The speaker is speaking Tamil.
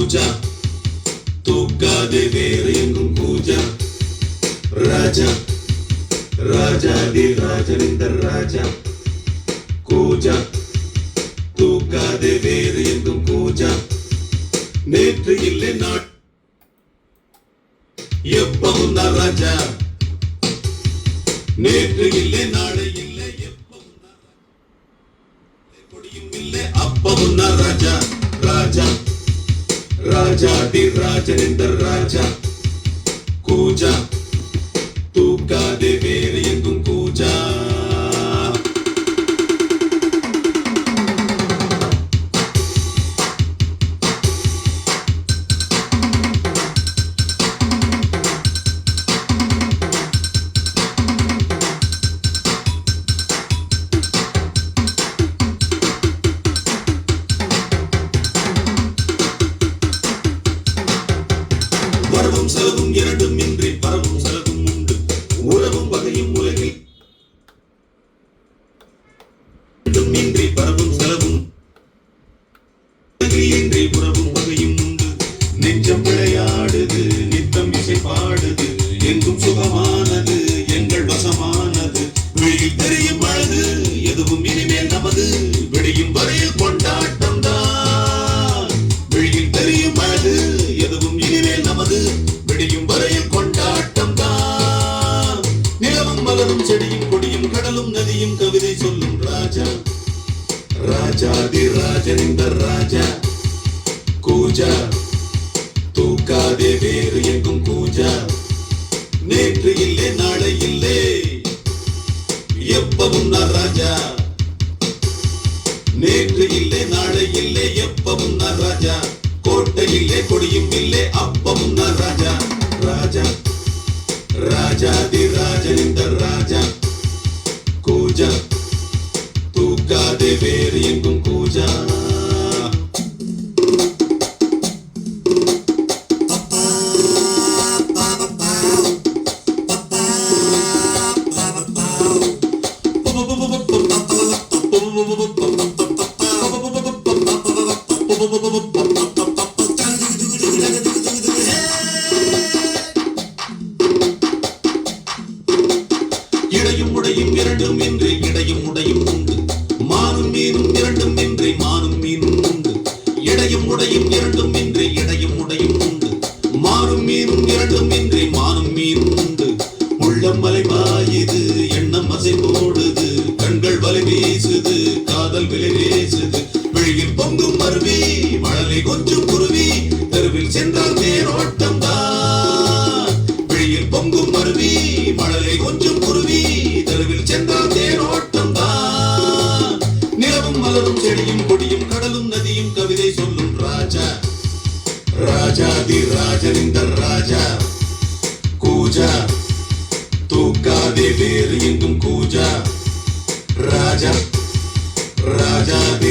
கூஜா தூக்காதே வேறு எங்கும் கூஜா ராஜா ராஜாதி ராஜனிந்தர் ராஜா கூஜா தூக்காதே வேறு எங்கும் கூஜா நேற்று இல்லை நாட் எப்பவும் தான் ராஜா நேற்று இல்லை நாளை இல்லை எப்பவும் கொடியும் இல்லை அப்பவும் தான் ராஜா ராஜா ராஜாதி ராஜனிந்தர் ராஜா கூஜா தூக்காதே வேறு எங்கும் கூஜா வரவும் செலவும் இரண்டும் இன்றி பரவும் செலவும் உண்டு உறவும் வகையும் உலகில் இன்றி பரவும் செலவும் இன்றி உறவும் வகையும் உண்டு நெஞ்சம் விளையாடுது நித்தம் இசை பாடுது எங்கும் சுகமானது எங்கள் வசமானது வெளியில் தெரியும் அழகு எதுவும் இனிமேல் நமது விடியும் வரையில் கொண்டாட்டம் தான் வெளியில் தெரியும் அழகு எதுவும் இனிமேல் நமது விடியும் வரையில் கொண்டாட்டம் தான் நிலவும் மலரும் செடியும் கொடியும் கடலும் நதியும் கவிதை சொல்லும் ராஜா ராஜாதி ராஜனிந்தர் ராஜா கூஜா தூக்காதே வேறு எங்கும் கூஜா நேற்று இல்லை நாளை இல்லை எப்பவும் நான் ராஜா நேற்று இல்லை நாளை இல்லை எப்பவும் நான் ராஜா கோட்டை இல்லை கொடியும் இல்லை அப்பவும் நான் ராஜா ராஜா ராஜாதி ராஜனிந்தர் ராஜா கூஜா தூக்காதே வேறு எங்கும் கூஜா இடையும் உடையும் இரண்டும் இன்றி இடையும் உடையும் உண்டு மானும் மீனும் இரண்டும் இன்றி மானும் மீனும் உண்டு இடையும் உடையும் இரண்டும் இன்றி இடையும் உடையும் உண்டு மானும் மீனும் இரண்டும் இன்றி மானும் மீனும் உண்டு உள்ளம் மலைவாயுது எண்ணம் அசை போடுது கண்கள் வலை வீசுது காதல் விலை வீசுது வெளியில் பொங்கும் மருவி மழலை கொஞ்சம் குருவி தெருவில் சென்றால் தேரோட்டம் தான் வெளியில் பொங்கும் மருவி மழலை கொஞ்சம் குருவி தெருவில் சென்றால் தேரோட்டம் தான் நிலவும் மலரும் செடியும் கொடியும் கடலும் நதியும் கவிதை சொல்லும் ராஜா ராஜாதி ராஜனிந்தர் ராஜா கூஜா தூக்காதே வேறு எங்கும் கூஜா ராஜா ராஜாதி